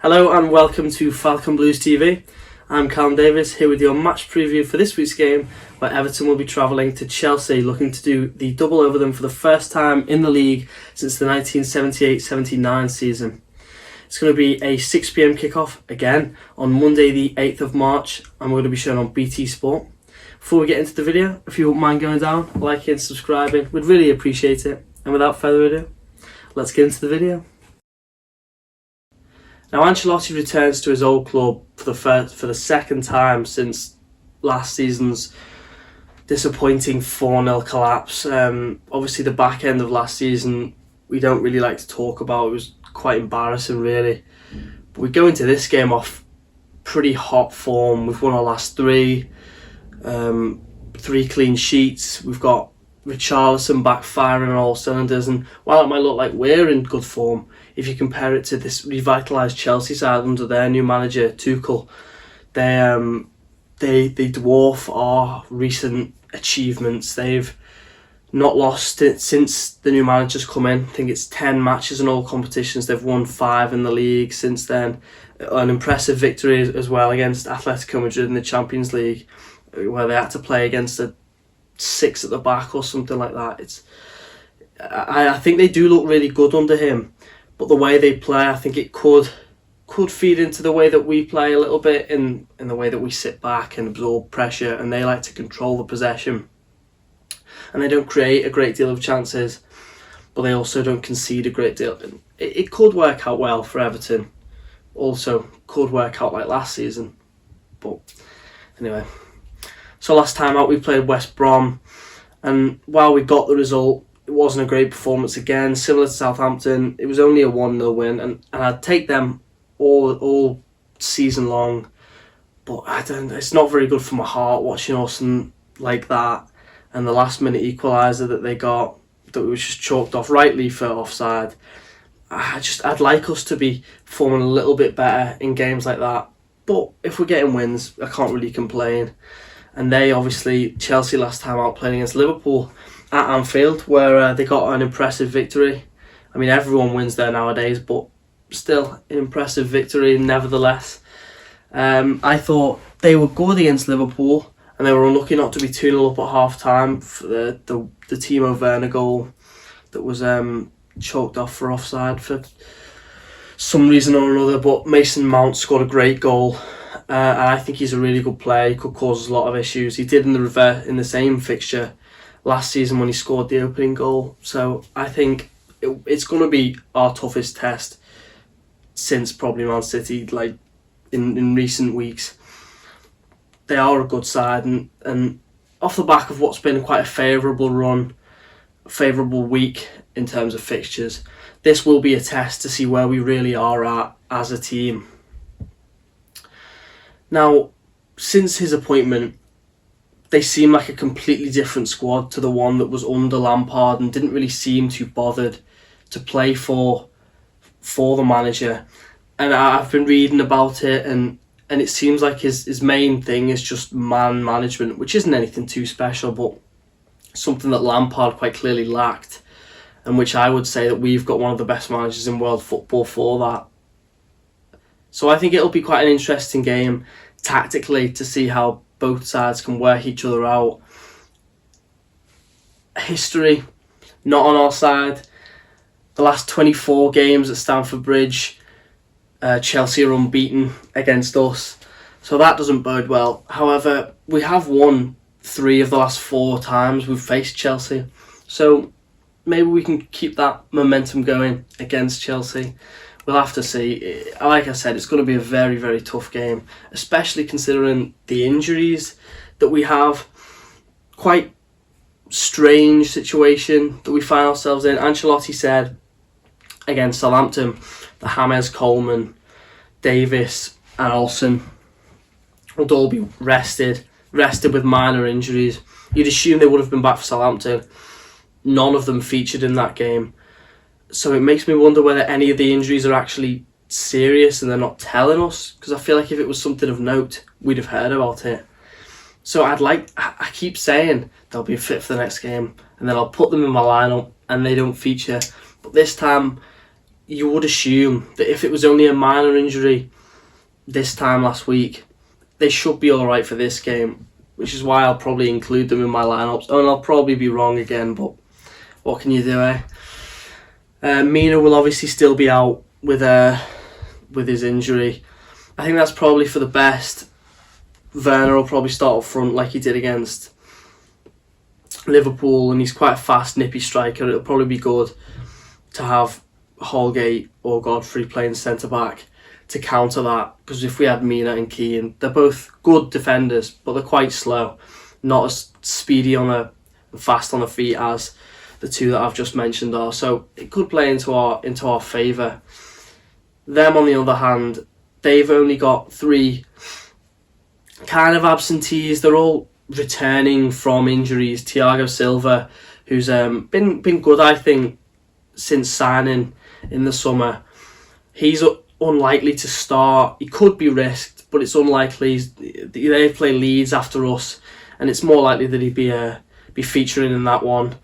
Hello and welcome to Falcon Blues TV. I'm Callum Davis here with your match preview for this week's game, where Everton will be travelling to Chelsea looking to do the double over them for the first time in the league since the 1978-79 season. It's going to be a 6 PM kickoff again on Monday the 8th of March, and we're going to be shown on BT Sport. Before we get into the video, if you wouldn't mind going down, liking, subscribing, we'd really appreciate it. And without further ado, let's get into the video. Now Ancelotti returns to his old club for the second time since last season's disappointing 4-0 collapse. Obviously the back end of last season we don't really like to talk about. It was quite embarrassing really. But we go into this game off pretty hot form. We've won our last three clean sheets. We've got Richarlison back firing on all cylinders, and while it might look like we're in good form, if you compare it to this revitalised Chelsea side under their new manager Tuchel, they dwarf our recent achievements. They've not lost it since the new manager's come in. I think it's 10 matches in all competitions. They've won 5 in the league since then. An impressive victory as well against Atletico Madrid in the Champions League, where they had to play against a 6 at the back or something like that. I think they do look really good under him, but the way they play, I think it could feed into the way that we play a little bit, in the way that we sit back and absorb pressure, and they like to control the possession, and they don't create a great deal of chances, but they also don't concede a great deal. It could work out well for Everton. Also could work out like last season, but anyway. So last time out we played West Brom, and while we got the result, it wasn't a great performance again. Similar to Southampton, it was only a 1-0 win, and I'd take them all season long, but it's not very good for my heart watching us like that. And the last minute equaliser that they got, that was just chalked off rightly for offside. I'd like us to be performing a little bit better in games like that, but if we're getting wins, I can't really complain. And Chelsea last time out playing against Liverpool at Anfield, where they got an impressive victory. I mean, everyone wins there nowadays, but still an impressive victory nevertheless. I thought they were good against Liverpool, and they were unlucky not to be 2-0 up at half time for the Timo Werner goal that was chalked off for offside for some reason or another. But Mason Mount scored a great goal. And I think he's a really good player. He could cause us a lot of issues. He did in the same fixture last season when he scored the opening goal. So I think it's going to be our toughest test since probably Man City, like in recent weeks. They are a good side, and off the back of what's been quite a favourable week in terms of fixtures, this will be a test to see where we really are at as a team. Now, since his appointment, they seem like a completely different squad to the one that was under Lampard, and didn't really seem too bothered to play for the manager. And I've been reading about it, and it seems like his main thing is just man management, which isn't anything too special, but something that Lampard quite clearly lacked, and which I would say that we've got one of the best managers in world football for that. So I think it'll be quite an interesting game tactically to see how both sides can work each other out. History, not on our side. The last 24 games at Stamford Bridge, Chelsea are unbeaten against us. So that doesn't bode well. However, we have won 3 of the last 4 times we've faced Chelsea. So maybe we can keep that momentum going against Chelsea. We'll have to see. Like I said, it's going to be a very, very tough game, especially considering the injuries that we have. Quite strange situation that we find ourselves in. Ancelotti said against Southampton that James, Coleman, Davis and Olsen would all be rested with minor injuries. You'd assume they would have been back for Southampton. None of them featured in that game. So it makes me wonder whether any of the injuries are actually serious and they're not telling us, because I feel like if it was something of note, we'd have heard about it. So I keep saying they'll be fit for the next game, and then I'll put them in my lineup and they don't feature. But this time, you would assume that if it was only a minor injury this time last week, they should be alright for this game, which is why I'll probably include them in my lineups. And I'll probably be wrong again, but what can you do, eh? Mina will obviously still be out with his injury. I think that's probably for the best. Werner will probably start up front like he did against Liverpool, and he's quite a fast, nippy striker. It'll probably be good to have Holgate or Godfrey playing centre-back to counter that, because if we had Mina and Keane, they're both good defenders, but they're quite slow, not as speedy fast on the feet as the two that I've just mentioned are. So it could play into our favour. Them, on the other hand, they've only got 3 kind of absentees. They're all returning from injuries. Thiago Silva, who's been good, I think, since signing in the summer. He's unlikely to start. He could be risked, but it's unlikely. They play Leeds after us, and it's more likely that he'd be featuring in that one.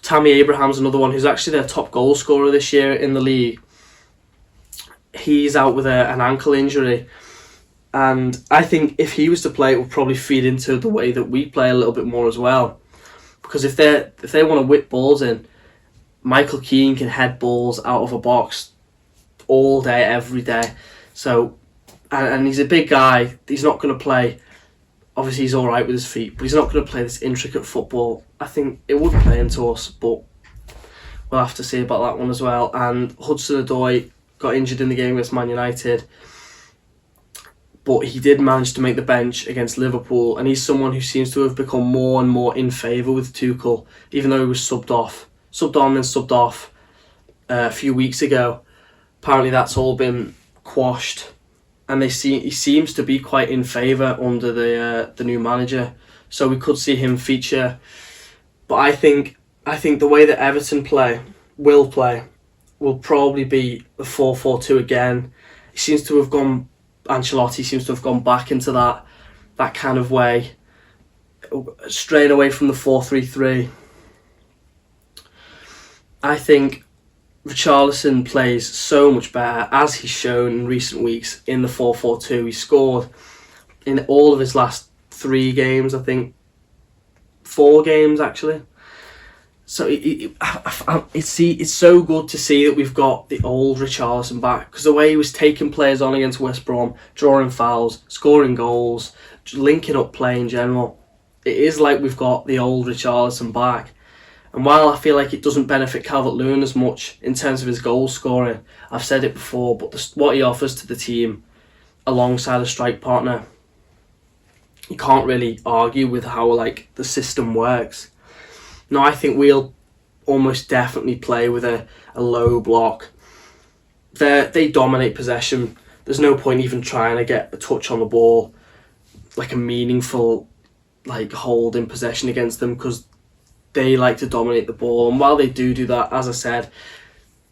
Tammy Abraham's another one who's actually their top goal scorer this year in the league. He's out with an ankle injury, and I think if he was to play, it would probably feed into the way that we play a little bit more as well. Because if they want to whip balls in, Michael Keane can head balls out of a box all day, every day. So, and he's a big guy. He's not going to play. Obviously, he's all right with his feet, but he's not going to play this intricate football. I think it would play into us, but we'll have to see about that one as well. And Hudson-Odoi got injured in the game against Man United, but he did manage to make the bench against Liverpool, and he's someone who seems to have become more and more in favour with Tuchel, even though he was subbed on and subbed off a few weeks ago. Apparently that's all been quashed, and he seems to be quite in favour under the new manager, so we could see him feature. But I think the way that Everton will probably be the 4-4-2 again. Ancelotti seems to have gone back into that kind of way, straying away from the 4-3-3. I think Richarlison plays so much better, as he's shown in recent weeks, in the 4-4-2. He scored in all of his last 3 games, I think. 4 games, actually. So it's so good to see that we've got the old Richarlison back, because the way he was taking players on against West Brom, drawing fouls, scoring goals, linking up play in general, it is like we've got the old Richarlison back. And while I feel like it doesn't benefit Calvert-Lewin as much in terms of his goal scoring, I've said it before, but what he offers to the team alongside a strike partner, you can't really argue with how the system works. No, I think we'll almost definitely play with a low block. They dominate possession. There's no point even trying to get a touch on the ball, like a meaningful hold in possession against them, because they like to dominate the ball. And while they do that, as I said,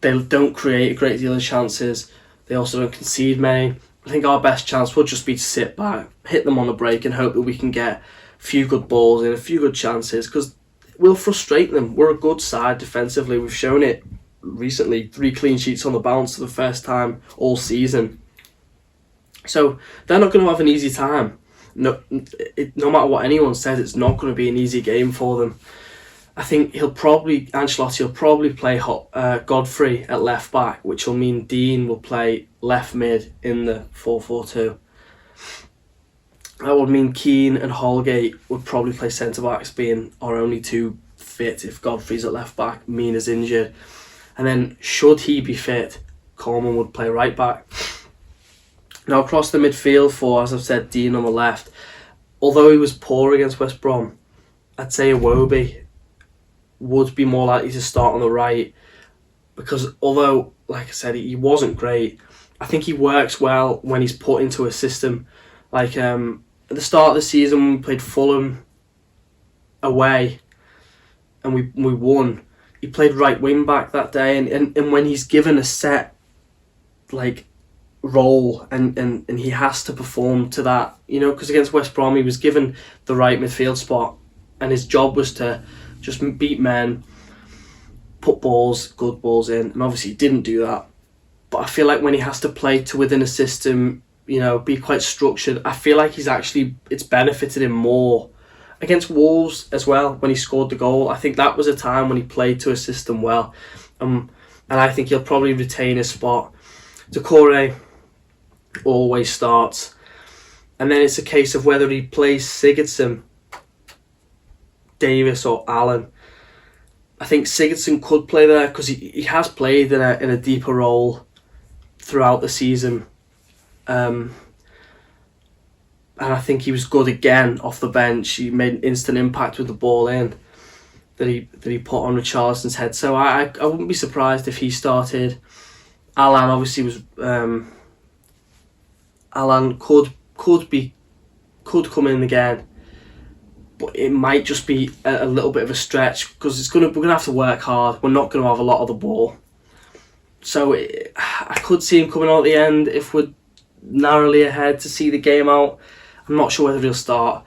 they don't create a great deal of chances. They also don't concede many. I think our best chance would just be to sit back, hit them on a break, and hope that we can get a few good balls in, a few good chances, because we'll frustrate them. We're a good side defensively. We've shown it recently. 3 clean sheets on the bounce for the first time all season. So they're not going to have an easy time. No matter what anyone says, it's not going to be an easy game for them. I think Ancelotti will probably play Godfrey at left back, which will mean Dean will play left mid in the 4-4-2. That would mean Keane and Holgate would probably play centre-backs, being our only 2 fit if Godfrey's at left-back, Mina's injured. And then, should he be fit, Coleman would play right-back. Now, across the midfield for, as I've said, Dean on the left, although he was poor against West Brom, I'd say Iwobi would be more likely to start on the right, because although, like I said, he wasn't great, I think he works well when he's put into a system. At the start of the season, when we played Fulham away and we won, he played right wing back that day, and when he's given a set role and he has to perform to that, because against West Brom he was given the right midfield spot, and his job was to just beat men, put good balls in, and obviously he didn't do that. But I feel like when he has to play to within a system, be quite structured, I feel like it's benefited him more against Wolves as well when he scored the goal. I think that was a time when he played to a system well. And I think he'll probably retain his spot. Decore always starts. And then it's a case of whether he plays Sigurdsson, Davis or Allen. I think Sigurdsson could play there because he has played in a deeper role throughout the season. And I think he was good again off the bench. He made an instant impact with the ball in that he put on Richarlison's head. So I wouldn't be surprised if he started. Alan obviously was Alan could come in again, but it might just be a little bit of a stretch because we're gonna have to work hard. We're not gonna have a lot of the ball, so I could see him coming out at the end if we're narrowly ahead to see the game out. I'm not sure whether he'll start.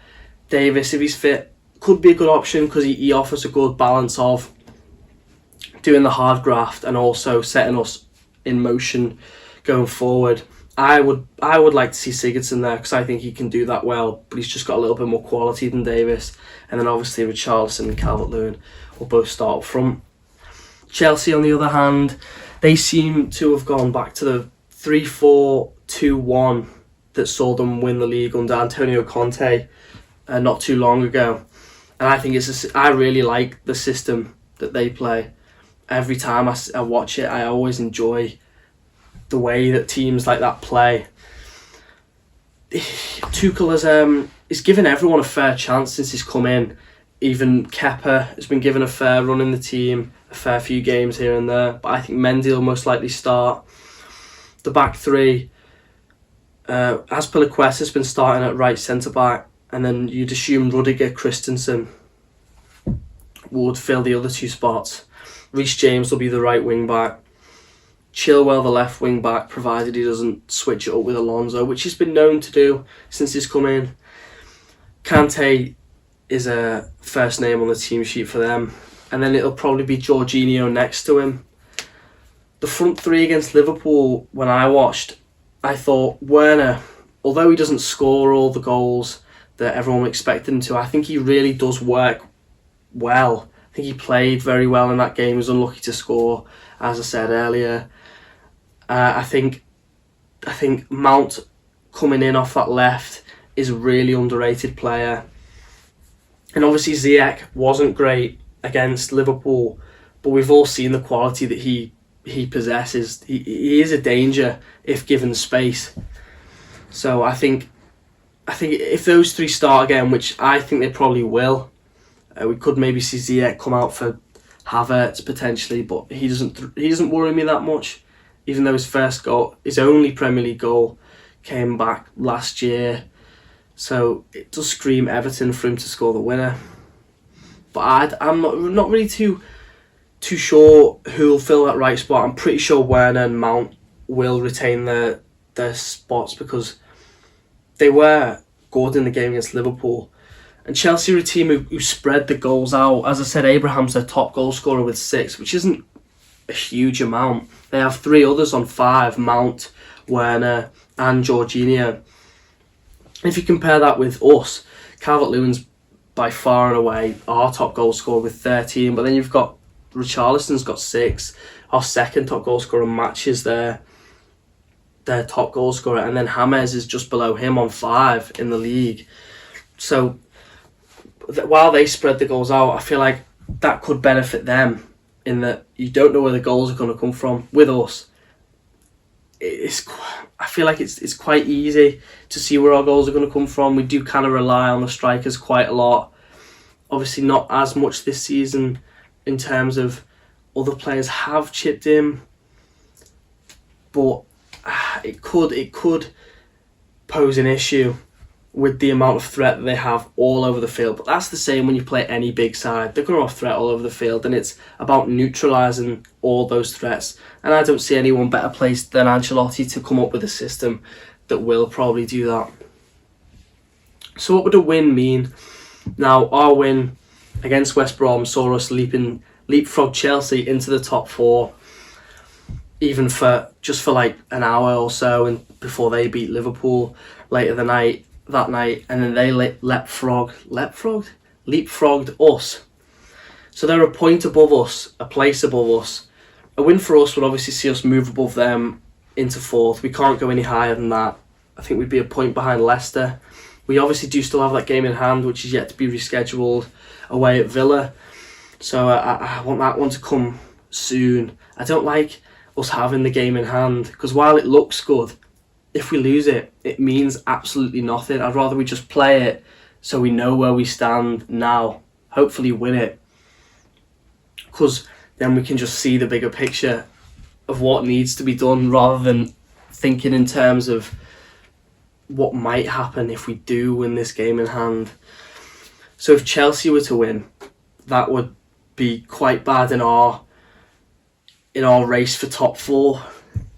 Davis, if he's fit, could be a good option because he offers a good balance of doing the hard graft and also setting us in motion going forward. I would like to see Sigurdsson there because I think he can do that well, but he's just got a little bit more quality than Davis. And then obviously Richarlison and Calvert-Lewin will both start up front. Chelsea, on the other hand, they seem to have gone back to the 3-4-2-1 that saw them win the league under Antonio Conte not too long ago. And I think I really like the system that they play. Every time I watch it, I always enjoy the way that teams like that play. Tuchel has given everyone a fair chance since he's come in. Even Kepa has been given a fair run in the team, a fair few games here and there. But I think Mendy will most likely start. The back three, Azpilicueta has been starting at right centre-back, and then you'd assume Rudiger Christensen would fill the other two spots. Reece James will be the right wing-back. Chilwell the left wing back, provided he doesn't switch it up with Alonso, which he's been known to do since he's come in. Kante is a first name on the team sheet for them, and then it'll probably be Jorginho next to him. The front three against Liverpool, when I watched, I thought Werner, although he doesn't score all the goals that everyone expected him to, I think he really does work well. I think he played very well in that game. He was unlucky to score, as I said earlier. I think Mount coming in off that left is a really underrated player. And obviously Ziyech wasn't great against Liverpool, but we've all seen the quality that he possesses. He is a danger if given space. So I think if those three start again, which I think they probably will, we could maybe see Ziyech come out for Havertz potentially, but he doesn't worry me that much. Even though his only Premier League goal, came back last year, so it does scream Everton for him to score the winner. But I'm not really too sure who'll fill that right spot. I'm pretty sure Werner and Mount will retain their spots because they were good in the game against Liverpool. And Chelsea are a team who spread the goals out. As I said, Abraham's their top goal scorer with 6, which isn't a huge amount. They have 3 others on 5, Mount, Werner and Jorginho. If you compare that with us, Calvert-Lewin's by far and away our top goal scorer with 13, but then you've got Richarlison's got 6. Our second top goal scorer matches their top goal scorer, and then James is just below him on 5 in the league. So while they spread the goals out, I feel like that could benefit them in that you don't know where the goals are going to come from. With us, I feel like it's quite easy to see where our goals are going to come from. We do kind of rely on the strikers quite a lot. Obviously not as much this season in terms of other players have chipped in, but it could pose an issue with the amount of threat that they have all over the field. But that's the same when you play any big side. They're going to have threat all over the field, and it's about neutralising all those threats. And I don't see anyone better placed than Ancelotti to come up with a system that will probably do that. So what would a win mean? Now, our win against West Brom saw us leapfrog Chelsea into the top 4. even for like an hour or so, and before they beat Liverpool later that night, and then they leapfrogged us. So they're a point above us, a place above us. A win for us would obviously see us move above them into fourth. We can't go any higher than that. I think we'd be a point behind Leicester. We obviously do still have that game in hand, which is yet to be rescheduled, away at Villa. So I want that one to come soon. I don't like us having the game in hand, because while it looks good, if we lose it, it means absolutely nothing. I'd rather we just play it so we know where we stand now. Hopefully win it, because then we can just see the bigger picture of what needs to be done, rather than thinking in terms of what might happen if we do win this game in hand. So if Chelsea were to win, that would be quite bad in our race for top four.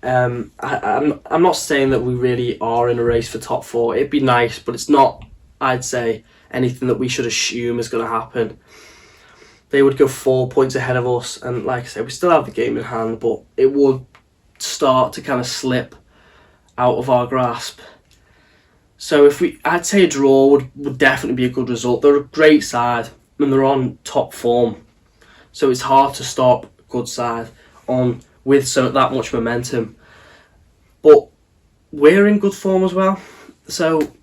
I'm not saying that we really are in a race for top four. It'd be nice, but it's not, I'd say, anything that we should assume is going to happen. They would go 4 points ahead of us, and like I said, we still have the game in hand, but it would start to kind of slip out of our grasp. So I'd say a draw would definitely be a good result. They're a great side and they're on top form, so it's hard to stop a good side with that much momentum. But we're in good form as well, so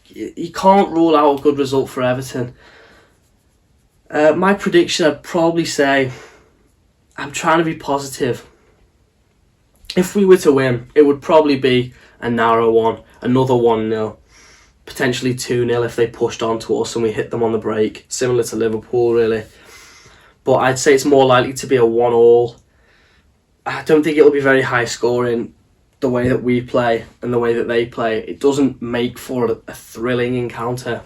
you can't rule out a good result for Everton. My prediction, I'd probably say, I'm trying to be positive. If we were to win, it would probably be a narrow one, another 1-0, potentially 2-0 if they pushed on to us and we hit them on the break, similar to Liverpool really. But I'd say it's more likely to be a 1-1. I don't think it'll be very high scoring, the way that we play and the way that they play. It doesn't make for a thrilling encounter.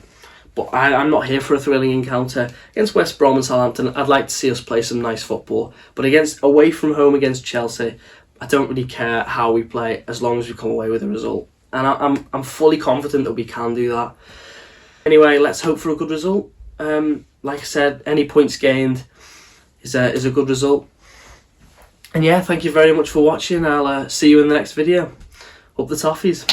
But I'm not here for a thrilling encounter. Against West Brom and Southampton, I'd like to see us play some nice football. But away from home against Chelsea, I don't really care how we play as long as we come away with a result. And I'm fully confident that we can do that. Anyway, let's hope for a good result. Like I said, any points gained is a good result. And yeah, thank you very much for watching. I'll see you in the next video. Up the Toffees.